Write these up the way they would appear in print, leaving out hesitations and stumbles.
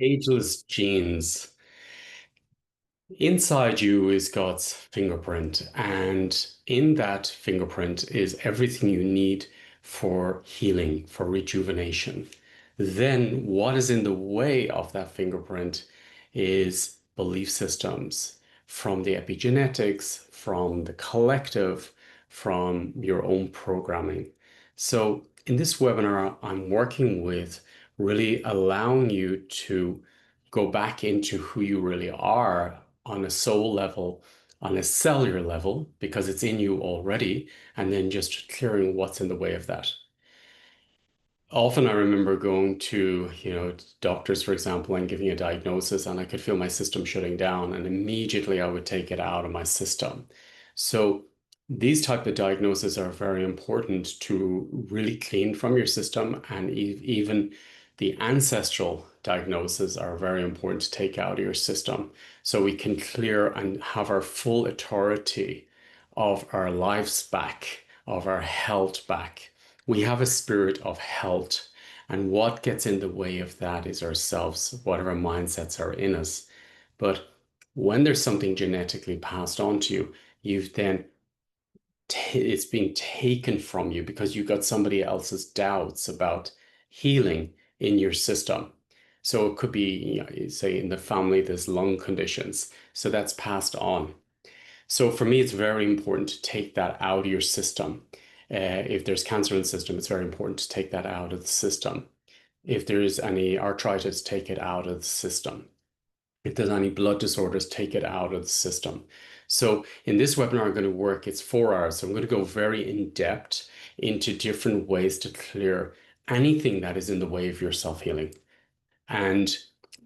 Ageless genes. Inside you is God's fingerprint, and in that fingerprint is everything you need for healing, for rejuvenation. Then, what is in the way of that fingerprint is belief systems from the epigenetics, from the collective, from your own programming. So, in this webinar, I'm working with really allowing you to go back into who you really are on a soul level, on a cellular level, because it's in you already, and then just clearing what's in the way of that. Often I remember going to, doctors, for example, and giving a diagnosis, and I could feel my system shutting down, and immediately I would take it out of my system. So these type of diagnoses are very important to really clean from your system, and even the ancestral diagnoses are very important to take out of your system, so we can clear and have our full authority of our lives back, of our health back. We have a spirit of health, and what gets in the way of that is ourselves, whatever mindsets are in us. But when there's something genetically passed on to you, you've then it's being taken from you because you got somebody else's doubts about healing in your system. So it could be, say, in the family, there's lung conditions, so that's passed on. So for me, it's very important to take that out of your system. If there's cancer in the system, it's very important to take that out of the system. If there's any arthritis, take it out of the system. If there's any blood disorders, take it out of the system. So in this webinar, I'm going to work, it's 4 hours. So I'm going to go very in depth into different ways to clear anything that is in the way of your self-healing and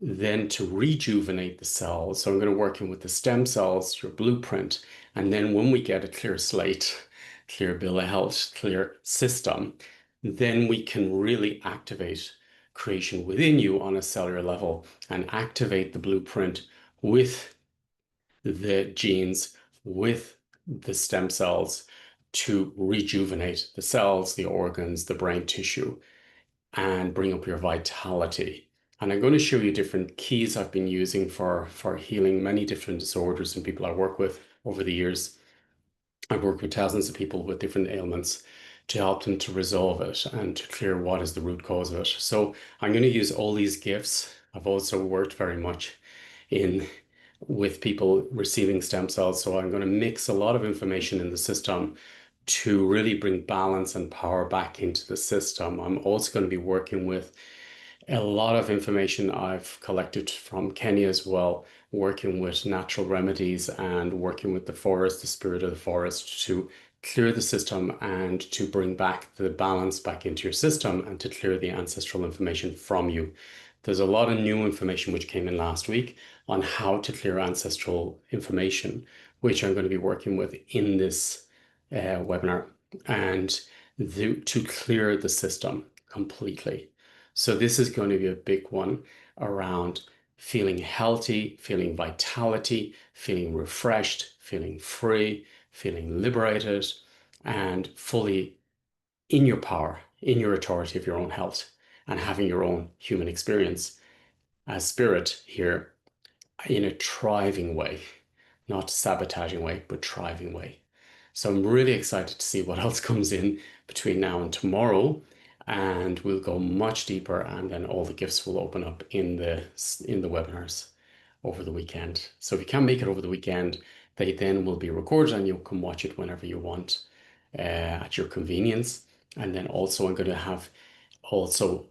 then to rejuvenate the cells. So I'm going to work in with the stem cells, your blueprint. And then when we get a clear slate, clear bill of health, clear system, then we can really activate creation within you on a cellular level and activate the blueprint with the genes, with the stem cells to rejuvenate the cells, the organs, the brain tissue, and bring up your vitality. And I'm going to show you different keys I've been using for healing many different disorders and people I work with over the years. I've worked with thousands of people with different ailments to help them to resolve it and to clear what is the root cause of it. So I'm going to use all these gifts. I've also worked very much in with people receiving stem cells. So I'm going to mix a lot of information in the system to really bring balance and power back into the system. I'm also going to be working with a lot of information I've collected from Kenya as well, working with natural remedies and working with the forest, the spirit of the forest, to clear the system and to bring back the balance back into your system and to clear the ancestral information from you. There's a lot of new information which came in last week on how to clear ancestral information, which I'm going to be working with in this webinar and to clear the system completely. So this is going to be a big one around feeling healthy, feeling vitality, feeling refreshed, feeling free, feeling liberated, and fully in your power, in your authority of your own health, and having your own human experience as spirit here in a thriving way, not sabotaging way, but thriving way. So I'm really excited to see what else comes in between now and tomorrow, and we'll go much deeper, and then all the gifts will open up in the webinars over the weekend. So if you can't make it over the weekend, they then will be recorded, and you can watch it whenever you want at your convenience. And then also I'm going to have also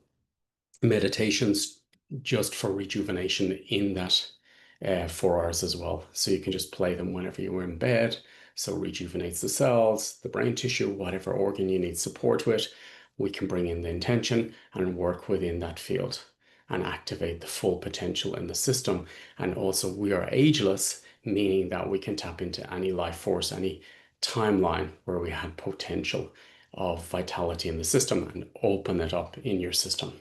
meditations just for rejuvenation in that 4 hours as well. So you can just play them whenever you're in bed. So rejuvenates the cells, the brain tissue, whatever organ you need support with. We can bring in the intention and work within that field and activate the full potential in the system. And also we are ageless, meaning that we can tap into any life force, any timeline where we had potential of vitality in the system and open it up in your system.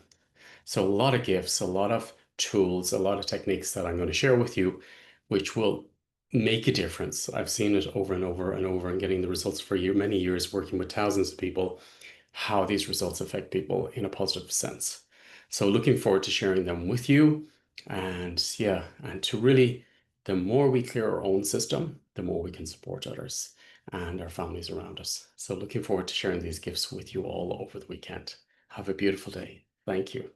So a lot of gifts, a lot of tools, a lot of techniques that I'm going to share with you, which will make a difference. I've seen it over and over and over and getting the results for many years working with thousands of people, how these results affect people in a positive sense. So looking forward to sharing them with you. And yeah, and to really, the more we clear our own system, the more we can support others and our families around us. So looking forward to sharing these gifts with you all over the weekend. Have a beautiful day. Thank you.